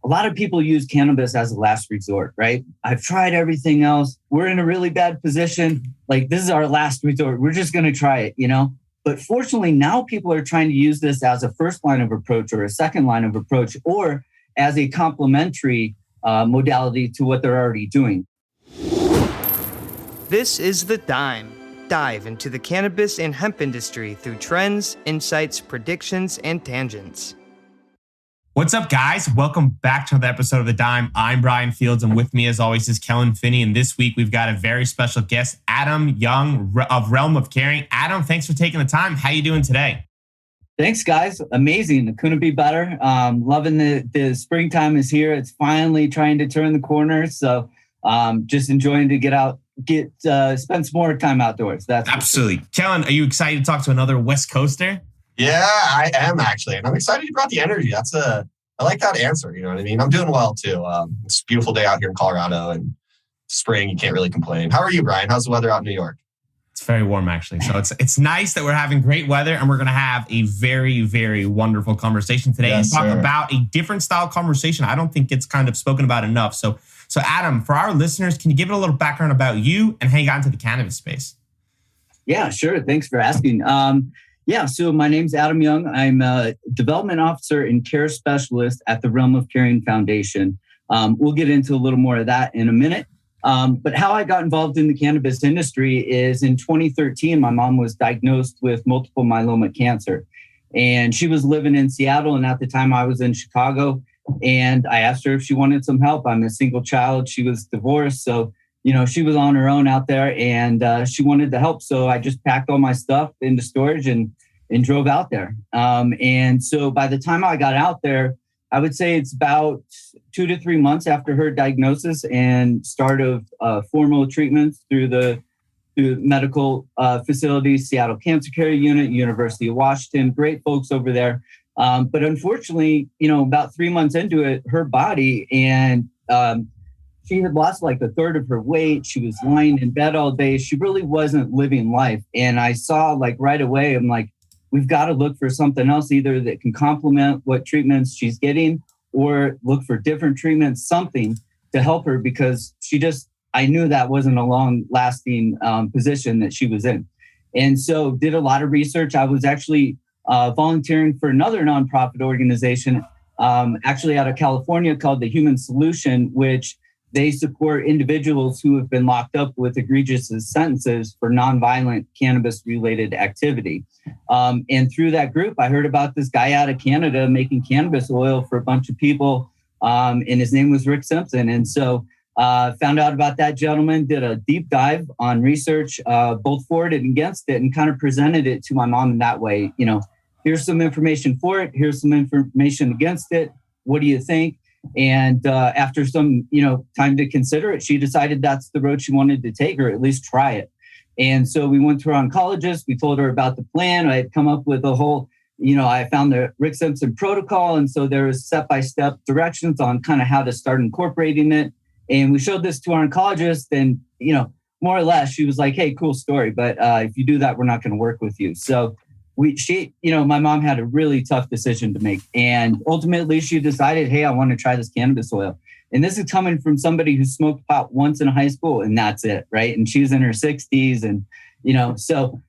a lot of people use cannabis as a last resort, right? I've tried everything else. We're in a really bad position. Like, this is our last resort. We're just going to try it, you know? But fortunately, now people are trying to use this as a first line of approach or a second line of approach, or as a complementary modality to what they're already doing. This is The Dime. Dive into the cannabis and hemp industry through trends, insights, predictions, and tangents. What's up, guys? Welcome back to another episode of The Dime. I'm Brian Fields, and with me, as always, is Kellen Finney. And this week, we've got a very special guest, Adam Young of Realm of Caring. Adam, thanks for taking the time. How you doing today? Thanks, guys. Amazing. It couldn't be better. Loving the springtime is here. It's finally trying to turn the corner. So just enjoying to get out, spend some more time outdoors. That's absolutely. Kellen, are you excited to talk to another West Coaster? Yeah, I am actually. And I'm excited you brought the energy. I like that answer. You know what I mean? I'm doing well too. It's a beautiful day out here in Colorado and spring. You can't really complain. How are you, Brian? How's the weather out in New York? It's very warm, actually. So it's nice that we're having great weather, and we're going to have a very, very wonderful conversation today and talk about a different style conversation. I don't think it's kind of spoken about enough. So Adam, for our listeners, can you give it a little background about you and how you got into the cannabis space? Yeah, sure. Thanks for asking. So my name's Adam Young. I'm a development officer and care specialist at the Realm of Caring Foundation. We'll get into a little more of that in a minute. But how I got involved in the cannabis industry is in 2013, my mom was diagnosed with multiple myeloma cancer. And she was living in Seattle. And at the time I was in Chicago. And I asked her if she wanted some help. I'm a single child. She was divorced. So, you know, she was on her own out there and she wanted the help. So I just packed all my stuff into storage and drove out there. And so by the time I got out there, I would say it's about 2 to 3 months after her diagnosis and start of formal treatments through medical facilities, Seattle Cancer Care Unit, University of Washington, great folks over there. But unfortunately, you know, about 3 months into it, her body and she had lost like a third of her weight. She was lying in bed all day. She really wasn't living life. And I saw like right away, I'm like, we've got to look for something else, either that can complement what treatments she's getting or look for different treatments, something to help her, because I knew that wasn't a long lasting position that she was in. And so did a lot of research. I was actually volunteering for another nonprofit organization, actually out of California, called the Human Solution, which they support individuals who have been locked up with egregious sentences for nonviolent cannabis-related activity. And through that group, I heard about this guy out of Canada making cannabis oil for a bunch of people, and his name was Rick Simpson. And so found out about that gentleman, did a deep dive on research, both for it and against it, and kind of presented it to my mom in that way. You know, here's some information for it. Here's some information against it. What do you think? And after some, time to consider it, she decided that's the road she wanted to take, or at least try it. And so we went to our oncologist. We told her about the plan. I had come up with a whole, I found the Rick Simpson protocol. And so there was step-by-step directions on kind of how to start incorporating it. And we showed this to our oncologist and, more or less, she was like, hey, cool story. But if you do that, we're not going to work with you. So my mom had a really tough decision to make. And ultimately she decided, hey, I want to try this cannabis oil. And this is coming from somebody who smoked pot once in high school and that's it, right? And she was in her 60s and, so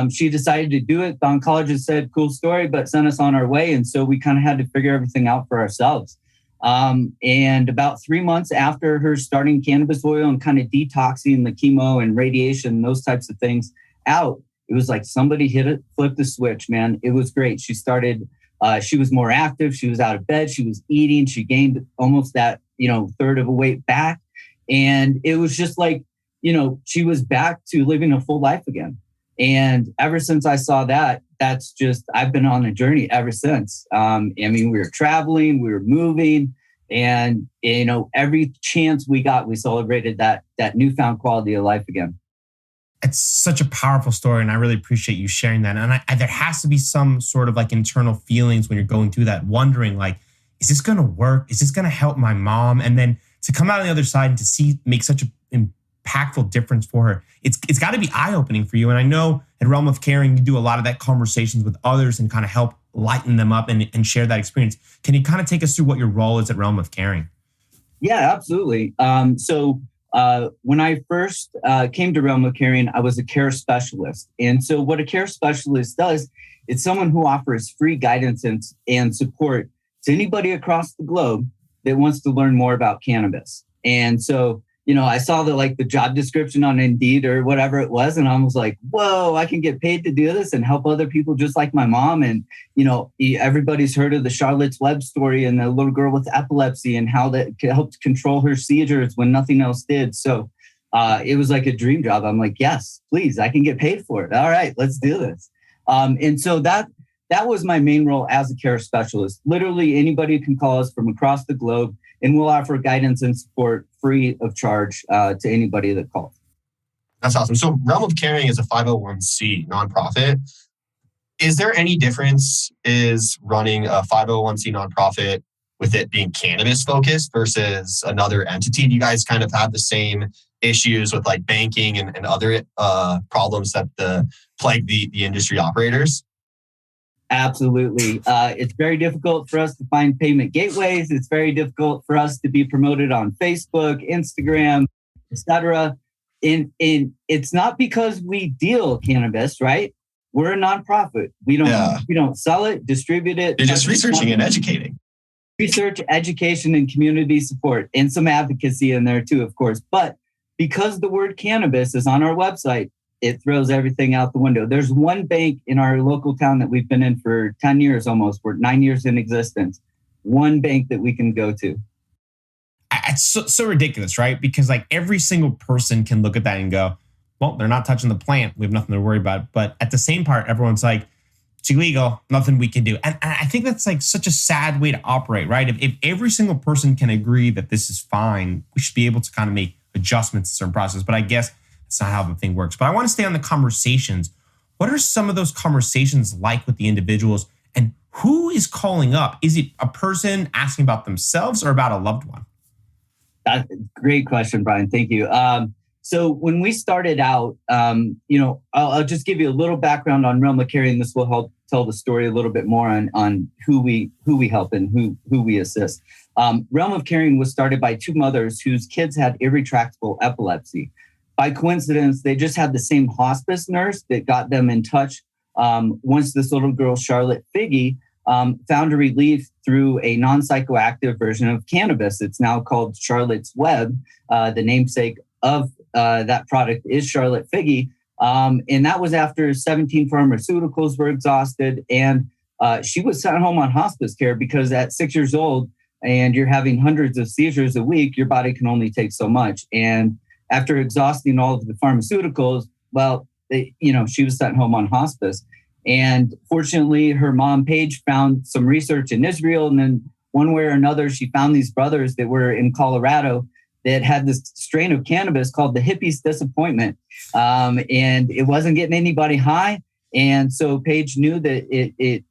she decided to do it. The oncologist said, cool story, but sent us on our way. And so we kind of had to figure everything out for ourselves. And about 3 months after her starting cannabis oil and kind of detoxing the chemo and radiation, those types of things out, it was like somebody flipped the switch, man. It was great. She started, she was more active. She was out of bed. She was eating. She gained almost that, third of a weight back. And it was just like, she was back to living a full life again. And ever since I saw that, I've been on a journey ever since. We were traveling, we were moving, and, every chance we got, we celebrated that newfound quality of life again. It's such a powerful story, and I really appreciate you sharing that. And there has to be some sort of like internal feelings when you're going through that, wondering like, is this going to work? Is this going to help my mom? And then to come out on the other side and to make such an impactful difference for her, it's got to be eye-opening for you. And I know at Realm of Caring, you do a lot of that conversations with others and kind of help lighten them up and share that experience. Can you kind of take us through what your role is at Realm of Caring? Yeah, absolutely. When I first came to Realm of Caring, I was a care specialist. And so what a care specialist does, it's someone who offers free guidance and support to anybody across the globe that wants to learn more about cannabis. And so, I saw the job description on Indeed or whatever it was, and I was like, whoa, I can get paid to do this and help other people just like my mom. And, everybody's heard of the Charlotte's Web story and the little girl with epilepsy and how that helped control her seizures when nothing else did. So it was like a dream job. I'm like, yes, please, I can get paid for it. All right, let's do this. And so that was my main role as a care specialist. Literally anybody can call us from across the globe, and we'll offer guidance and support free of charge to anybody that calls. That's awesome. So Realm of Caring is a 501c nonprofit. Is there any difference is running a 501c nonprofit with it being cannabis focused versus another entity? Do you guys kind of have the same issues with like banking and other problems that plague the industry operators? Absolutely. It's very difficult for us to find payment gateways. It's very difficult for us to be promoted on Facebook, Instagram, etc. And it's not because we deal cannabis, right? We're a nonprofit. We don't sell it, distribute it. You're just researching and educating. Research, education, and community support, and some advocacy in there too, of course. But because the word cannabis is on our website, it throws everything out the window. There's one bank in our local town that we've been in for 10 years almost. We're 9 years in existence. One bank that we can go to. It's so ridiculous, right? Because like every single person can look at that and go, well, they're not touching the plant. We have nothing to worry about. But at the same part, everyone's like, it's illegal, nothing we can do. And I think that's like such a sad way to operate, right? If every single person can agree that this is fine, we should be able to kind of make adjustments to certain process. But I guess that's not how the thing works. But I want to stay on the conversations. What are some of those conversations like with the individuals, and who is calling up? Is it a person asking about themselves or about a loved one? That's a great question, Brian. Thank you. So when we started out, I'll just give you a little background on Realm of Caring. This will help tell the story a little bit more on who we help and who we assist. Realm of Caring was started by two mothers whose kids had irretractable epilepsy. By coincidence, they just had the same hospice nurse that got them in touch once this little girl, Charlotte Figge, found a relief through a non-psychoactive version of cannabis. It's now called Charlotte's Web. The namesake of that product is Charlotte Figge. And that was after 17 pharmaceuticals were exhausted. And she was sent home on hospice care because at 6 years old and you're having hundreds of seizures a week, your body can only take so much. And after exhausting all of the pharmaceuticals, she was sent home on hospice. And fortunately, her mom, Paige, found some research in Israel. And then one way or another, she found these brothers that were in Colorado that had this strain of cannabis called the hippie's disappointment. And it wasn't getting anybody high. And so Paige knew that it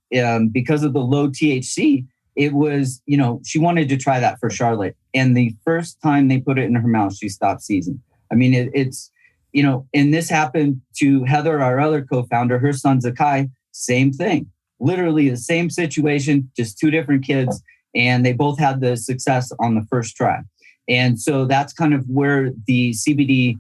because of the low THC, it was, she wanted to try that for Charlotte. And the first time they put it in her mouth, she stopped seizing. I mean, it's, and this happened to Heather, our other co-founder, her son Zakai, same thing, literally the same situation, just two different kids. And they both had the success on the first try. And so that's kind of where the CBD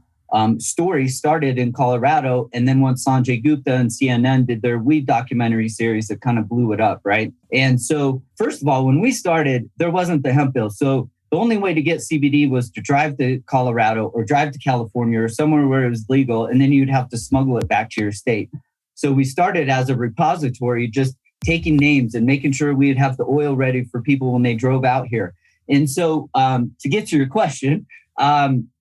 story started in Colorado. And then once Sanjay Gupta and CNN did their weed documentary series, it kind of blew it up, right? And so first of all, when we started, there wasn't the hemp bill. So the only way to get CBD was to drive to Colorado or drive to California or somewhere where it was legal, and then you'd have to smuggle it back to your state. So we started as a repository, just taking names and making sure we'd have the oil ready for people when they drove out here. And so to get to your question,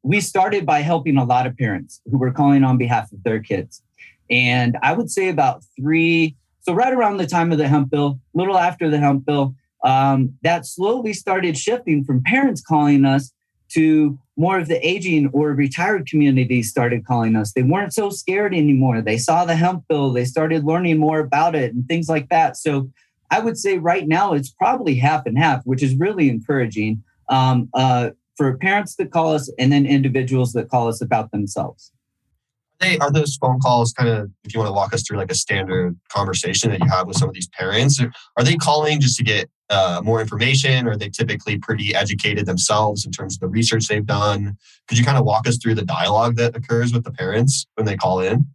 we started by helping a lot of parents who were calling on behalf of their kids. And I would say so right around the time of the hemp bill, a little after the hemp bill, that slowly started shifting from parents calling us to more of the aging or retired communities started calling us. They weren't so scared anymore. They saw the hemp bill. They started learning more about it and things like that. So I would say right now it's probably half and half, which is really encouraging for parents that call us and then individuals that call us about themselves. Are those phone calls kind of, if you want to walk us through like a standard conversation that you have with some of these parents, are they calling just to get more information? Or are they typically pretty educated themselves in terms of the research they've done? Could you kind of walk us through the dialogue that occurs with the parents when they call in?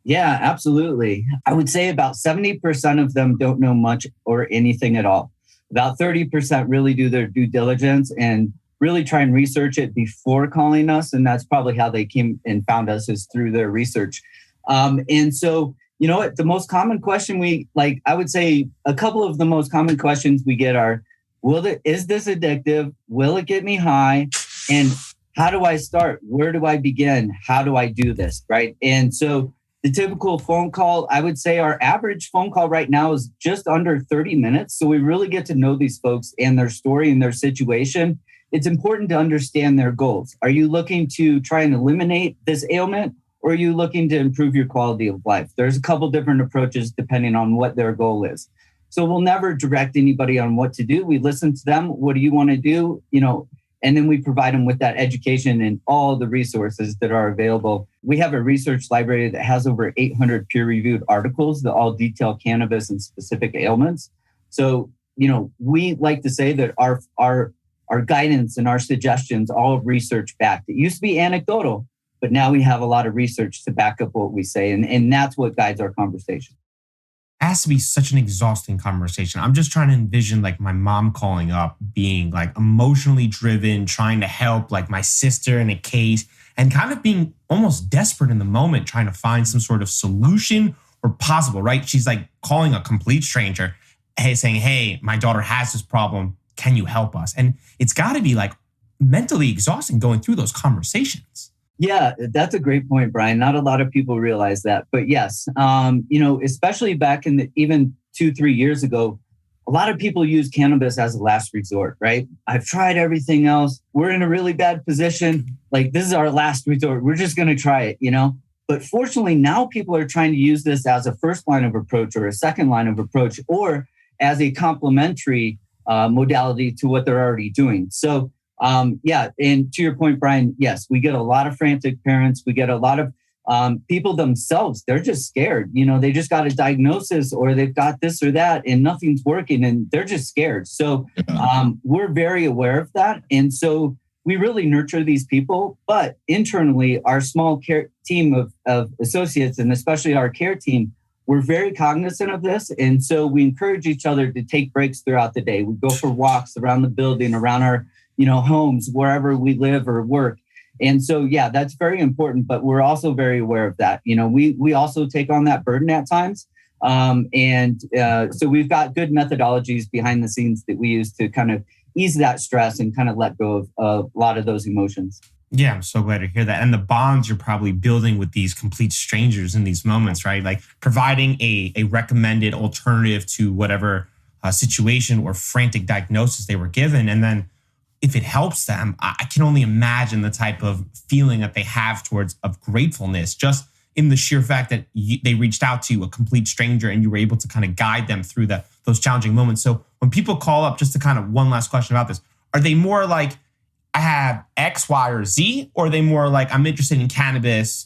Yeah, absolutely. I would say about 70% of them don't know much or anything at all. About 30% really do their due diligence and really try and research it before calling us. And that's probably how they came and found us, is through their research. And so, you know what, the most common question I would say a couple of the most common questions we get are, is this addictive? Will it get me high? And how do I start? Where do I begin? How do I do this? Right. And so the typical phone call, I would say our average phone call right now is just under 30 minutes. So we really get to know these folks and their story and their situation. It's important to understand their goals. Are you looking to try and eliminate this ailment, or are you looking to improve your quality of life? There's a couple different approaches depending on what their goal is. So we'll never direct anybody on what to do. We listen to them. What do you want to do? And then we provide them with that education and all the resources that are available. We have a research library that has over 800 peer-reviewed articles that all detail cannabis and specific ailments. So, we like to say that our guidance and our suggestions all research backed. It used to be anecdotal, but now we have a lot of research to back up what we say. And that's what guides our conversation. It has to be such an exhausting conversation. I'm just trying to envision like my mom calling up, being like emotionally driven, trying to help like my sister in a case, and kind of being almost desperate in the moment, trying to find some sort of solution or possible, right? She's like calling a complete stranger, saying, hey, my daughter has this problem. Can you help us? And it's got to be like mentally exhausting going through those conversations. Yeah, that's a great point, Brian. Not a lot of people realize that. But yes, especially back in even 2-3 years ago, a lot of people use cannabis as a last resort, right? I've tried everything else. We're in a really bad position. Like, this is our last resort. We're just going to try it, But fortunately, now people are trying to use this as a first line of approach or a second line of approach, or as a complementary modality to what they're already doing. So, and to your point, Brian, yes, we get a lot of frantic parents. We get a lot of people themselves. They're just scared. They just got a diagnosis or they've got this or that and nothing's working and they're just scared. So we're very aware of that. And so we really nurture these people. But internally, our small care team of associates, and especially our care team, we're very cognizant of this. And so we encourage each other to take breaks throughout the day. We go for walks around the building, around our homes, wherever we live or work. And so, yeah, that's very important. But we're also very aware of that. We also take on that burden at times. So we've got good methodologies behind the scenes that we use to kind of ease that stress and kind of let go of a lot of those emotions. Yeah, I'm so glad to hear that. And the bonds you're probably building with these complete strangers in these moments, right? Like providing a recommended alternative to whatever situation or frantic diagnosis they were given. And then if it helps them, I can only imagine the type of feeling that they have towards of gratefulness, just in the sheer fact that they reached out to a complete stranger and you were able to kind of guide them through those challenging moments. So when people call up, just to kind of one last question about this, are they more like, I have X, Y, or Z, or are they more like, I'm interested in cannabis.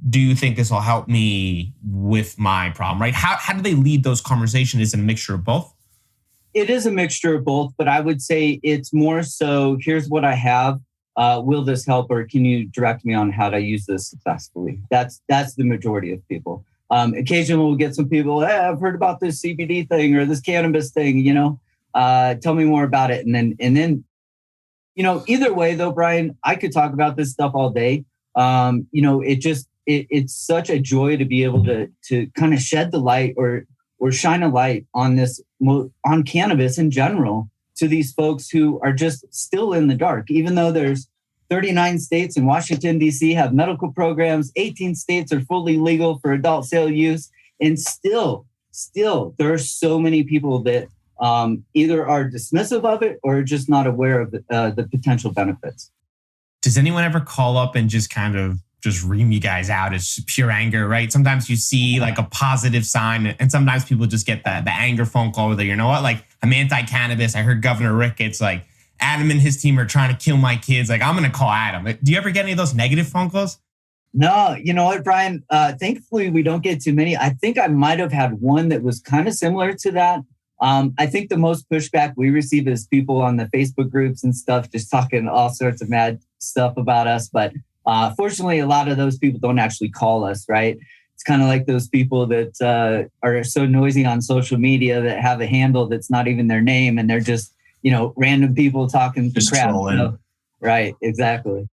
Do you think this will help me with my problem, right? How do they lead those conversations? Is it a mixture of both? It is a mixture of both, but I would say it's more so, here's what I have. Will this help, or can you direct me on how to use this successfully? That's the majority of people. Occasionally we'll get some people, hey, I've heard about this CBD thing or this cannabis thing, tell me more about it. And then either way though, Brian, I could talk about this stuff all day. It's such a joy to be able to kind of shed the light or shine a light on this, on cannabis in general, to these folks who are just still in the dark, even though there's 39 states in Washington, D.C. have medical programs, 18 states are fully legal for adult sale use. And still, there are so many people that either are dismissive of it or just not aware of the potential benefits. Does anyone ever call up and just kind of just ream you guys out as pure anger, right? Sometimes you see like a positive sign, and sometimes people just get the anger phone call where like, I'm anti-cannabis. I heard Governor Ricketts, like Adam and his team are trying to kill my kids. Like, I'm going to call Adam. Do you ever get any of those negative phone calls? No, you know what, Brian? Thankfully, we don't get too many. I think I might have had one that was kind of similar to that. I think the most pushback we receive is people on the Facebook groups and stuff, just talking all sorts of mad stuff about us. But fortunately, a lot of those people don't actually call us, right? It's kind of like those people that are so noisy on social media that have a handle that's not even their name, and they're just, random people talking Just crap. trolling. Right, exactly.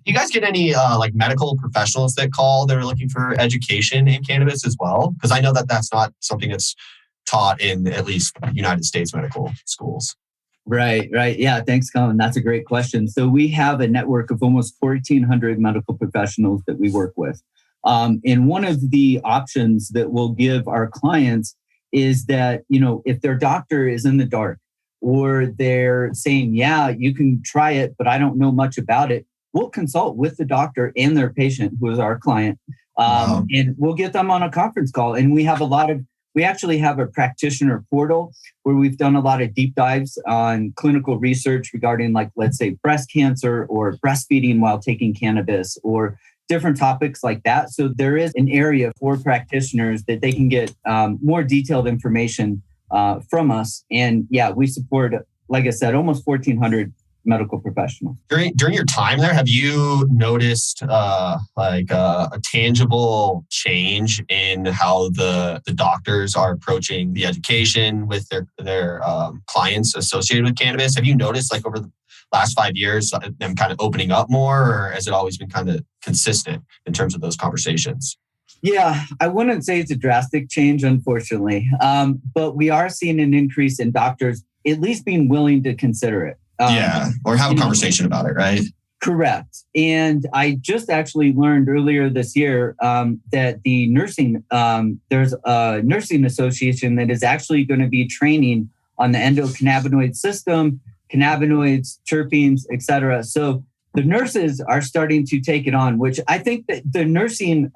Do you guys get any like medical professionals that call that are looking for education in cannabis as well? Because I know that that's not something that's taught in at least United States medical schools. Right. Yeah, thanks, Colin. That's a great question. So we have a network of almost 1,400 medical professionals that we work with. And one of the options that we'll give our clients is that, if their doctor is in the dark or they're saying, yeah, you can try it, but I don't know much about it, we'll consult with the doctor and their patient, who is our client, and we'll get them on a conference call. And we actually have a practitioner portal where we've done a lot of deep dives on clinical research regarding, like, let's say, breast cancer or breastfeeding while taking cannabis or different topics like that. So there is an area for practitioners that they can get more detailed information from us. And yeah, we support, like I said, almost 1,400 medical professionals. During your time there, have you noticed a tangible change in how the doctors are approaching the education with their clients associated with cannabis? Have you noticed, like, over the last 5 years, them kind of opening up more, or has it always been kind of consistent in terms of those conversations? Yeah, I wouldn't say it's a drastic change, unfortunately, but we are seeing an increase in doctors at least being willing to consider it. Or have a conversation about it, right? Correct. And I just actually learned earlier this year that the there's a nursing association that is actually going to be training on the endocannabinoid system, cannabinoids, terpenes, et cetera. So the nurses are starting to take it on, which I think that the nursing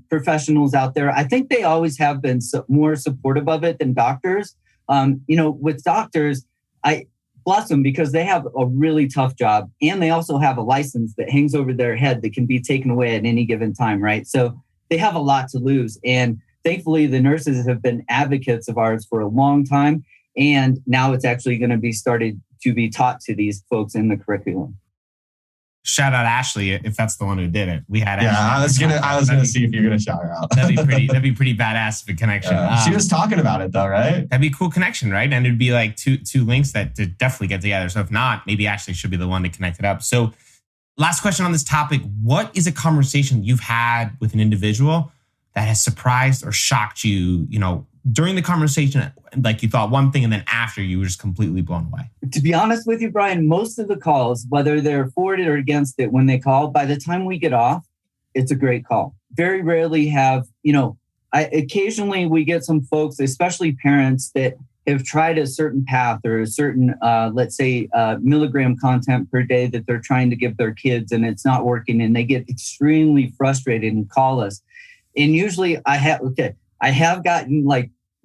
professionals out there, I think they always have been more supportive of it than doctors. With doctors, I bless them because they have a really tough job, and they also have a license that hangs over their head that can be taken away at any given time, right? So they have a lot to lose. And thankfully, the nurses have been advocates of ours for a long time. And now it's actually going to be started to be taught to these folks in the curriculum. Shout out Ashley if that's the one who did it. We had Ashley. I was gonna see if you're gonna shout her out. That'd be pretty badass of a connection. She was talking about it though, right? That'd be a cool connection, right? And it'd be like two links that to definitely get together. So if not, maybe Ashley should be the one to connect it up. So last question on this topic: what is a conversation you've had with an individual that has surprised or shocked you? During the conversation, like you thought one thing, and then after you were just completely blown away? To be honest with you, Brian, most of the calls, whether they're for it or against it, when they call, by the time we get off, it's a great call. Very rarely occasionally we get some folks, especially parents, that have tried a certain path or a certain, milligram content per day that they're trying to give their kids, and it's not working, and they get extremely frustrated and call us. And usually I have gotten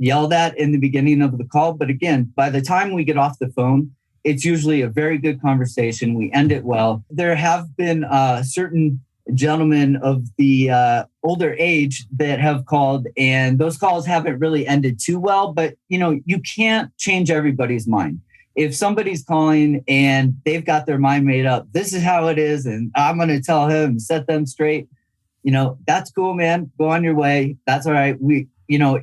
yelled at in the beginning of the call. But again, by the time we get off the phone, it's usually a very good conversation. We end it well. There have been certain gentlemen of the older age that have called, and those calls haven't really ended too well. But, you can't change everybody's mind. If somebody's calling and they've got their mind made up, this is how it is, and I'm going to tell him, set them straight, that's cool, man. Go on your way. That's all right.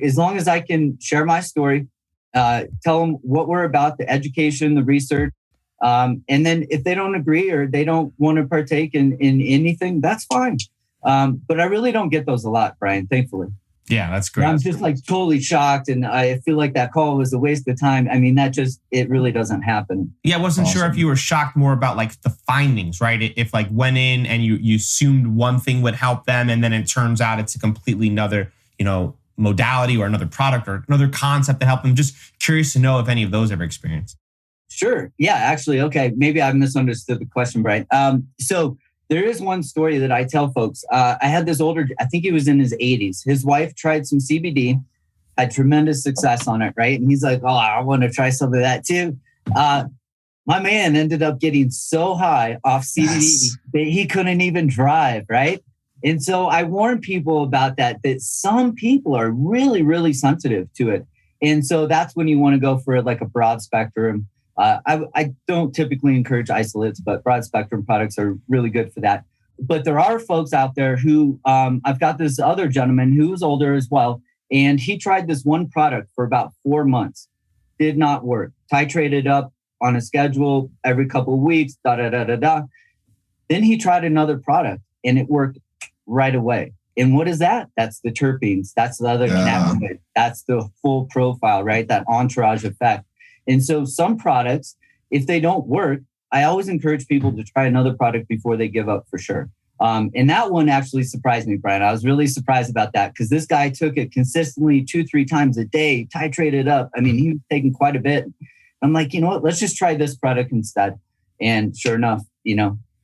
As long as I can share my story, tell them what we're about, the education, the research. And then if they don't agree or they don't want to partake in anything, that's fine. But I really don't get those a lot, Brian, thankfully. Yeah, that's great. I'm just totally shocked. And I feel like that call was a waste of time. I mean, it really doesn't happen. Yeah, I wasn't sure if you were shocked more about the findings, right? If went in and you assumed one thing would help them, and then it turns out it's a completely another, modality or another product or another concept to help them. Just curious to know if any of those ever experienced. Sure. Yeah, actually. Okay. Maybe I misunderstood the question, Brian. So there is one story that I tell folks. I had this I think he was in his 80s. His wife tried some CBD, had tremendous success on it, right? And he's like, oh, I want to try some of that too. My man ended up getting so high off CBD that he couldn't even drive, right? And so I warn people about that some people are really, really sensitive to it. And so that's when you want to go for like a broad spectrum. I don't typically encourage isolates, but broad spectrum products are really good for that. But there are folks out there who, I've got this other gentleman who's older as well, and he tried this one product for about 4 months. Did not work. Titrated up on a schedule every couple of weeks, Then he tried another product and it worked right away. And what is that? That's the terpenes. That's the other cannabinoid. That's the full profile, right? That entourage effect. And so some products, if they don't work, I always encourage people to try another product before they give up for sure. And that one actually surprised me, Brian. I was really surprised about that because this guy took it consistently 2-3 times a day, titrated up. I mean, he was taking quite a bit. I'm like, you know what? Let's just try this product instead. And sure enough,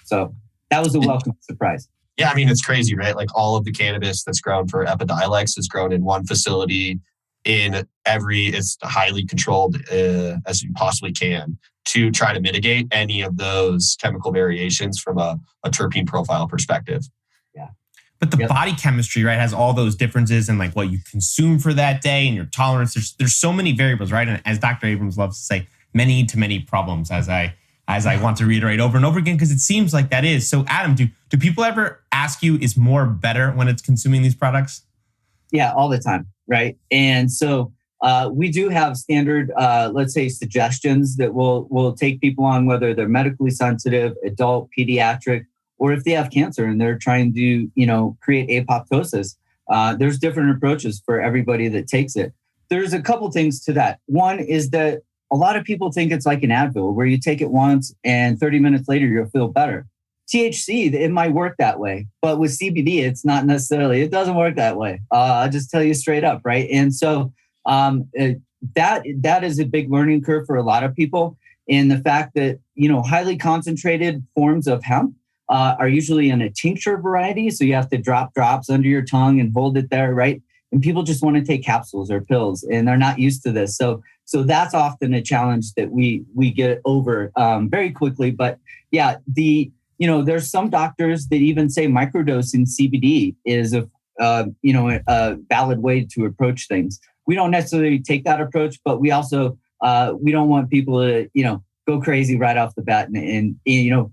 so that was a welcome surprise. Yeah, I mean, it's crazy, right? Like all of the cannabis that's grown for Epidiolex is grown in one facility it's highly controlled as you possibly can to try to mitigate any of those chemical variations from a terpene profile perspective. Yeah. But the body chemistry, right, has all those differences in like what you consume for that day and your tolerance. There's so many variables, right? And as Dr. Abrams loves to say, many to many problems, as I want to reiterate over and over again, because it seems like that is. So Adam, do people ever ask you, is more better when it's consuming these products? Yeah, all the time, right? And so we do have standard, let's say, suggestions that we'll take people on, whether they're medically sensitive, adult, pediatric, or if they have cancer and they're trying to, create apoptosis. There's different approaches for everybody that takes it. There's a couple things to that. One is that a lot of people think it's like an Advil, where you take it once and 30 minutes later, you'll feel better. THC, it might work that way, but with CBD, it's not necessarily, it doesn't work that way. I'll just tell you straight up, right? And so that is a big learning curve for a lot of people. And the fact that, highly concentrated forms of hemp are usually in a tincture variety. So you have to drop drops under your tongue and hold it there, right? And people just want to take capsules or pills and they're not used to this. So that's often a challenge that we get over very quickly. But yeah, there's some doctors that even say microdosing CBD is a valid way to approach things. We don't necessarily take that approach, but we also we don't want people to go crazy right off the bat, and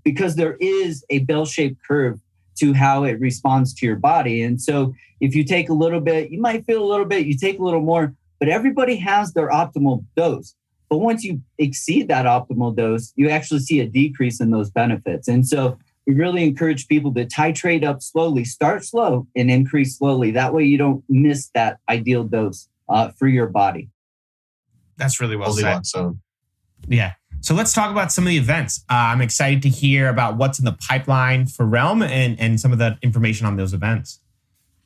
because there is a bell-shaped curve to how it responds to your body. And so if you take a little bit, you might feel a little bit. You take a little more, but everybody has their optimal dose. But once you exceed that optimal dose, you actually see a decrease in those benefits. And so we really encourage people to titrate up slowly, start slow and increase slowly. That way you don't miss that ideal dose for your body. That's really well said. So, yeah. So let's talk about some of the events. I'm excited to hear about what's in the pipeline for Realm and some of the information on those events.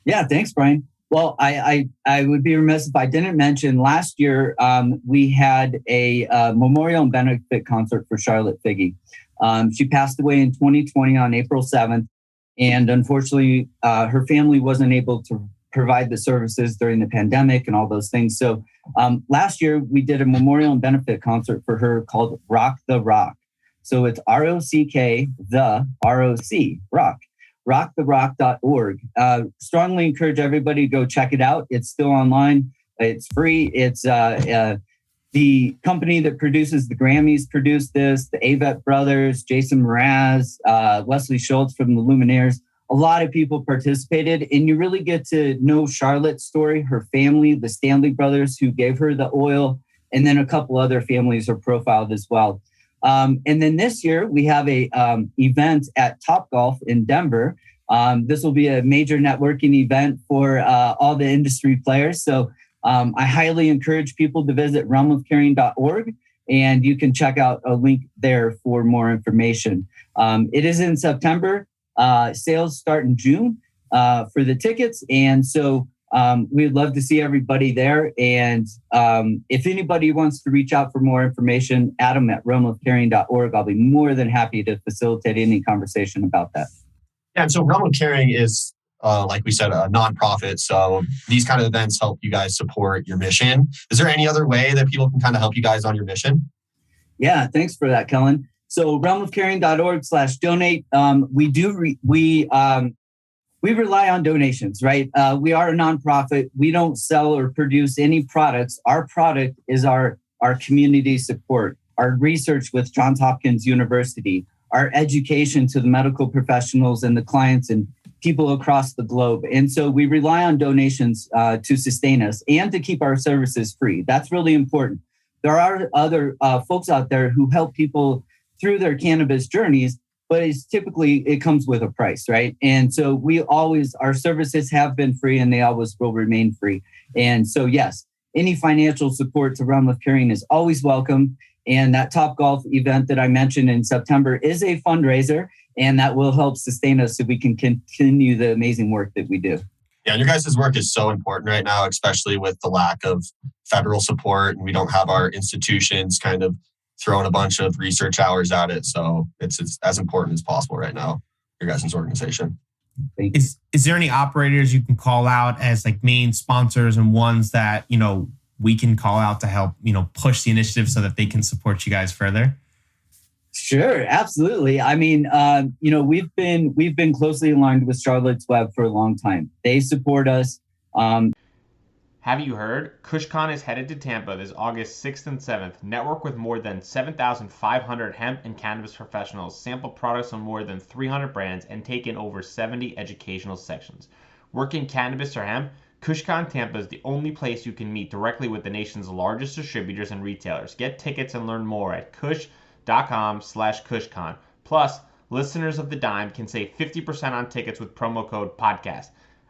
Yeah, thanks, Brian. Well, I would be remiss if I didn't mention last year we had a memorial and benefit concert for Charlotte Figge. She passed away in 2020 on April 7th. And unfortunately, her family wasn't able to provide the services during the pandemic and all those things. So last year, we did a memorial and benefit concert for her called Rock the Rock. So it's ROCK, the ROC, Rock. rocktherock.org. Strongly encourage everybody to go check it out. It's still online. It's free. It's the company that produces the Grammys produced this, the Avett brothers, Jason Mraz, Wesley Schultz from the Lumineers. A lot of people participated, and you really get to know Charlotte's story, her family, the Stanley brothers who gave her the oil, and then a couple other families are profiled as well. And then this year, we have a event at Topgolf in Denver. This will be a major networking event for all the industry players. So I highly encourage people to visit realmofcaring.org, and you can check out a link there for more information. It is in September. Sales start in June for the tickets. And so we'd love to see everybody there. And if anybody wants to reach out for more information, Adam at realmofcaring.org, I'll be more than happy to facilitate any conversation about that. Yeah, and so Realm of Caring is, like we said, a nonprofit. So these kind of events help you guys support your mission. Is there any other way that people can kind of help you guys on your mission? Yeah, thanks for that, Kellen. So realmofcaring.org/donate. we rely on donations, right? We are a nonprofit. We don't sell or produce any products. Our product is our community support, our research with Johns Hopkins University, our education to the medical professionals and the clients and people across the globe. And so we rely on donations to sustain us and to keep our services free. That's really important. There are other folks out there who help people through their cannabis journeys, but it comes with a price, right? And so our services have been free and they always will remain free. And so, yes, any financial support to Realm of Caring is always welcome. And that Topgolf event that I mentioned in September is a fundraiser, and that will help sustain us so we can continue the amazing work that we do. Yeah, and your guys' work is so important right now, especially with the lack of federal support, and we don't have our institutions kind of throwing a bunch of research hours at it. So it's as important as possible right now, your guys' organization. Is there any operators you can call out as like main sponsors and ones that, we can call out to help, push the initiative so that they can support you guys further? Sure, absolutely. I mean, we've been closely aligned with Charlotte's Web for a long time. They support us. Have you heard? KushCon is headed to Tampa this August 6th and 7th. Network with more than 7,500 hemp and cannabis professionals, sample products on more than 300 brands, and take in over 70 educational sections. Working cannabis or hemp? KushCon Tampa is the only place you can meet directly with the nation's largest distributors and retailers. Get tickets and learn more at kush.com/KushCon. Plus, listeners of The Dime can save 50% on tickets with promo code podcast.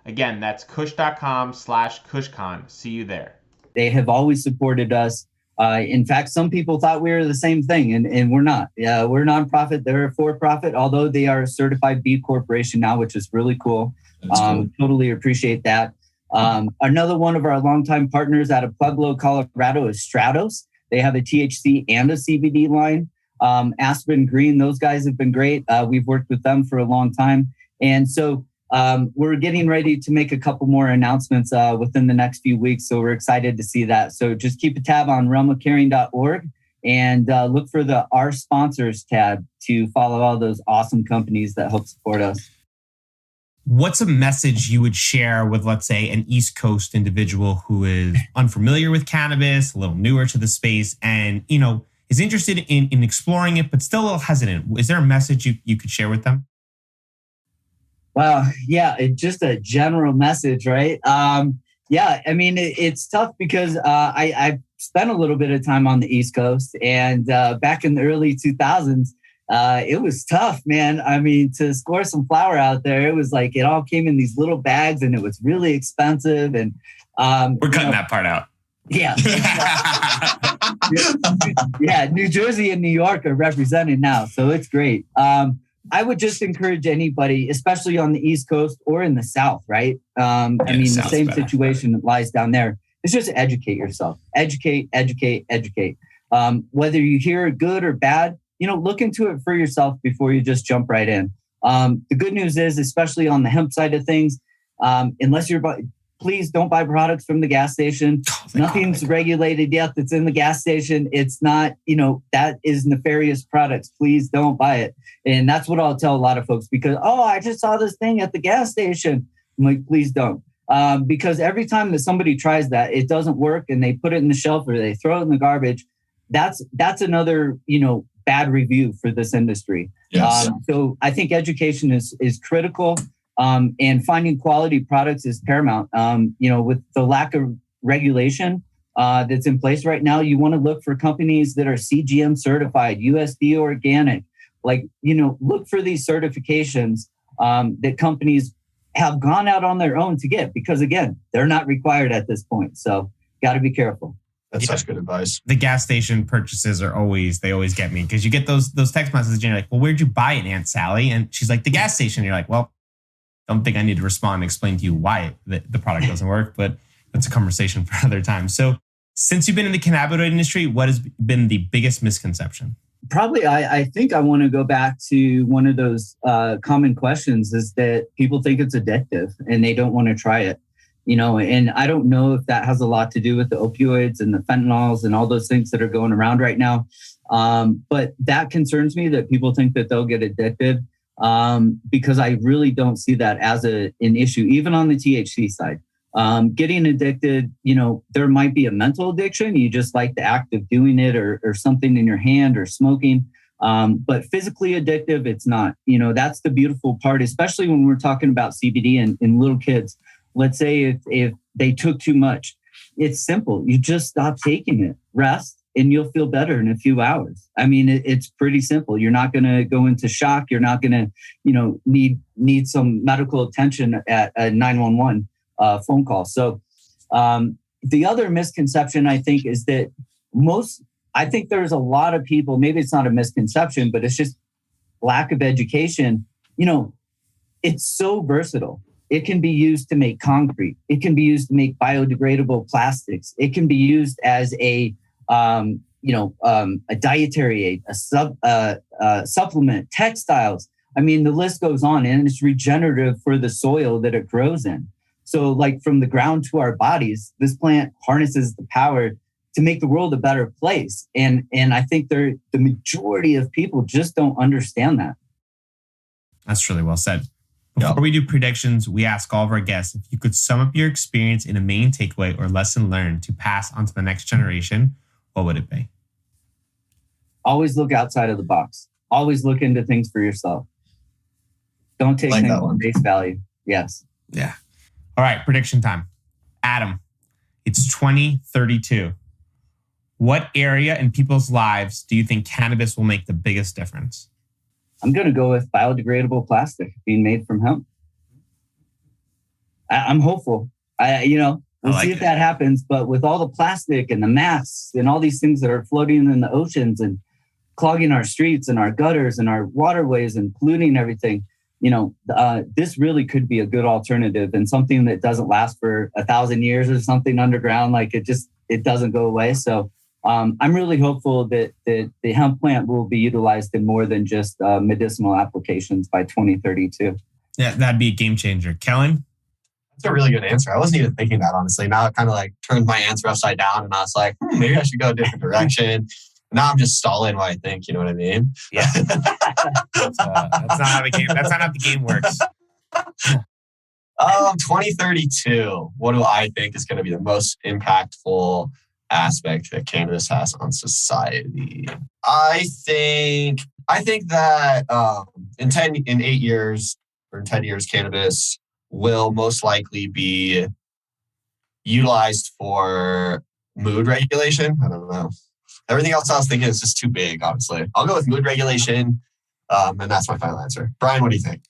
Again, that's kush.com/KushCon. See you there. They have always supported us. In fact, some people thought we were the same thing, and we're not. We're a nonprofit. They're a for-profit, although they are a certified B Corporation now, which is really cool. Cool. Totally appreciate that. Another one of our longtime partners out of Pueblo, Colorado is Stratos. They have a THC and a CBD line. Aspen Green, those guys have been great. We've worked with them for a long time. And so we're getting ready to make a couple more announcements within the next few weeks. So we're excited to see that. So just keep a tab on realmofcaring.org and look for the Our Sponsors tab to follow all those awesome companies that help support us. What's a message you would share with, let's say, an East Coast individual who is unfamiliar with cannabis, a little newer to the space, and, is interested in exploring it, but still a little hesitant? Is there a message you could share with them? Well, yeah, just a general message, right? It's tough because I've spent a little bit of time on the East Coast, and back in the early 2000s, it was tough, man. I mean, to score some flower out there, it was like it all came in these little bags, and it was really expensive. And we're cutting that part out. Yeah. Yeah, New Jersey and New York are represented now, so it's great. I would just encourage anybody, especially on the East Coast or in the South, right? The same situation lies down there. It's just educate yourself. Educate. Whether you hear good or bad, look into it for yourself before you just jump right in. The good news is, especially on the hemp side of things, please don't buy products from the gas station. Nothing's regulated yet that's in the gas station. It's not, that is nefarious products. Please don't buy it. And that's what I'll tell a lot of folks because, I just saw this thing at the gas station. I'm like, please don't. Because every time that somebody tries that, it doesn't work and they put it in the shelf or they throw it in the garbage. That's another, bad review for this industry. Yes. So I think education is critical. And finding quality products is paramount. With the lack of regulation that's in place right now, you want to look for companies that are CGM certified, USD organic. Look for these certifications that companies have gone out on their own to get, because again, they're not required at this point. So got to be careful. That's such good advice. The gas station purchases always get me because you get those text messages and you're like, well, where'd you buy it, Aunt Sally? And she's like, the gas station. And you're like, well, don't think I need to respond and explain to you why the product doesn't work, but that's a conversation for another time. So since you've been in the cannabinoid industry, what has been the biggest misconception? Probably, I think I want to go back to one of those common questions is that people think it's addictive and they don't want to try it. And I don't know if that has a lot to do with the opioids and the fentanyls and all those things that are going around right now. But that concerns me that people think that they'll get addicted. because I really don't see that as an issue, even on the THC side. Getting addicted, there might be a mental addiction. You just like the act of doing it or something in your hand or smoking. But physically addictive, it's not. That's the beautiful part, especially when we're talking about CBD in little kids. Let's say if they took too much, it's simple. You just stop taking it, rest, and you'll feel better in a few hours. I mean, it's pretty simple. You're not going to go into shock. You're not going to, need some medical attention at a 911 phone call. So the other misconception, I think, is that I think there's a lot of people, maybe it's not a misconception, but it's just lack of education. It's so versatile. It can be used to make concrete. It can be used to make biodegradable plastics. It can be used as a dietary aid, a supplement, textiles. I mean, the list goes on, and it's regenerative for the soil that it grows in. So like from the ground to our bodies, this plant harnesses the power to make the world a better place. And I think the majority of people just don't understand that. That's really well said. Before we do predictions, we ask all of our guests if you could sum up your experience in a main takeaway or lesson learned to pass on to the next generation, what would it be? Always look outside of the box. Always look into things for yourself. Don't take things on face value. Yes. Yeah. All right, prediction time. Adam, it's 2032. What area in people's lives do you think cannabis will make the biggest difference? I'm going to go with biodegradable plastic being made from hemp. I'm hopeful. We'll see if that happens. But with all the plastic and the masks and all these things that are floating in the oceans and clogging our streets and our gutters and our waterways and polluting everything, this really could be a good alternative and something that doesn't last for 1,000 years or something underground. Like it doesn't go away. So I'm really hopeful that the hemp plant will be utilized in more than just medicinal applications by 2032. Yeah, that'd be a game changer. Kellen? That's a really good answer. I wasn't even thinking that, honestly. Now it kind of like turned my answer upside down and I was like, maybe I should go a different direction. Now I'm just stalling what I think. You know what I mean? Yeah. That's not how the game works. 2032. What do I think is going to be the most impactful aspect that cannabis has on society? I think that in 8 years or in 10 years, cannabis will most likely be utilized for mood regulation. I don't know. Everything else I was thinking is just too big, honestly. I'll go with mood regulation, and that's my final answer. Brian, what do you think?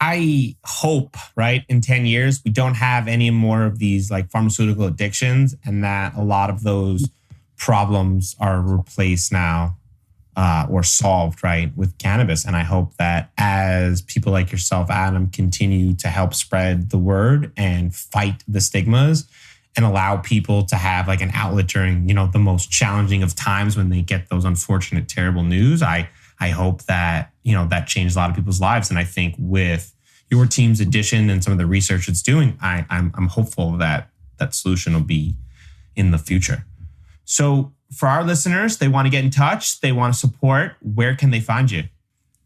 I hope, right, in 10 years, we don't have any more of these like pharmaceutical addictions and that a lot of those problems are replaced now or solved, right, with cannabis. And I hope that as people like yourself, Adam, continue to help spread the word and fight the stigmas and allow people to have like an outlet during, the most challenging of times when they get those unfortunate, terrible news. I hope that, that changed a lot of people's lives. And I think with your team's addition and some of the research it's doing, I'm hopeful that that solution will be in the future. So for our listeners, they want to get in touch, they want to support, where can they find you?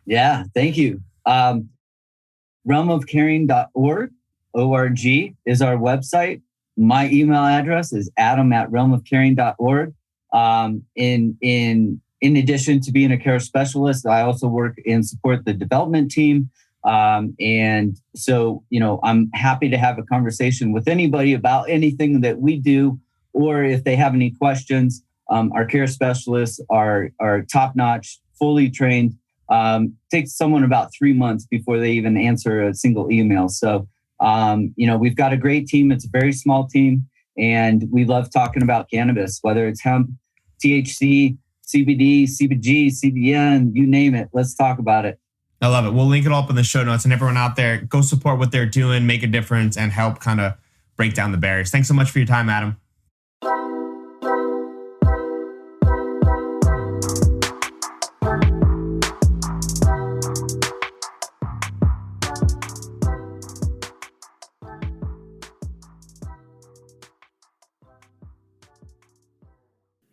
Yeah, thank you. realmofcaring.org, O-R-G is our website. My email address is adam@realmofcaring.org. In addition to being a care specialist, I also work and support the development team. And so, I'm happy to have a conversation with anybody about anything that we do, or if they have any questions. Our care specialists are top-notch, fully trained. Takes someone about 3 months before they even answer a single email. So, we've got a great team. It's a very small team, and we love talking about cannabis, whether it's hemp, THC, CBD, CBG, CBN, you name it. Let's talk about it. I love it. We'll link it all up in the show notes, and everyone out there, go support what they're doing, make a difference, and help kind of break down the barriers. Thanks so much for your time, Adam.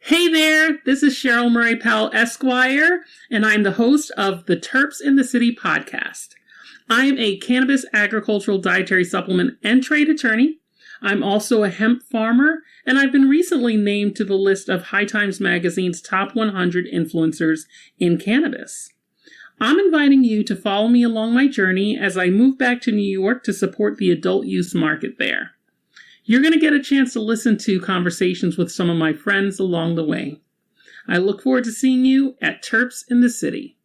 Hey there, This is Cheryl Murray Powell Esquire, and I'm the host of the Terps in the City podcast. I am a cannabis agricultural dietary supplement and trade attorney. I'm also a hemp farmer, and I've been recently named to the list of High Times Magazine's top 100 influencers in cannabis. I'm inviting you to follow me along my journey as I move back to New York to support the adult use market there. You're going to get a chance to listen to conversations with some of my friends along the way. I look forward to seeing you at Terps in the City.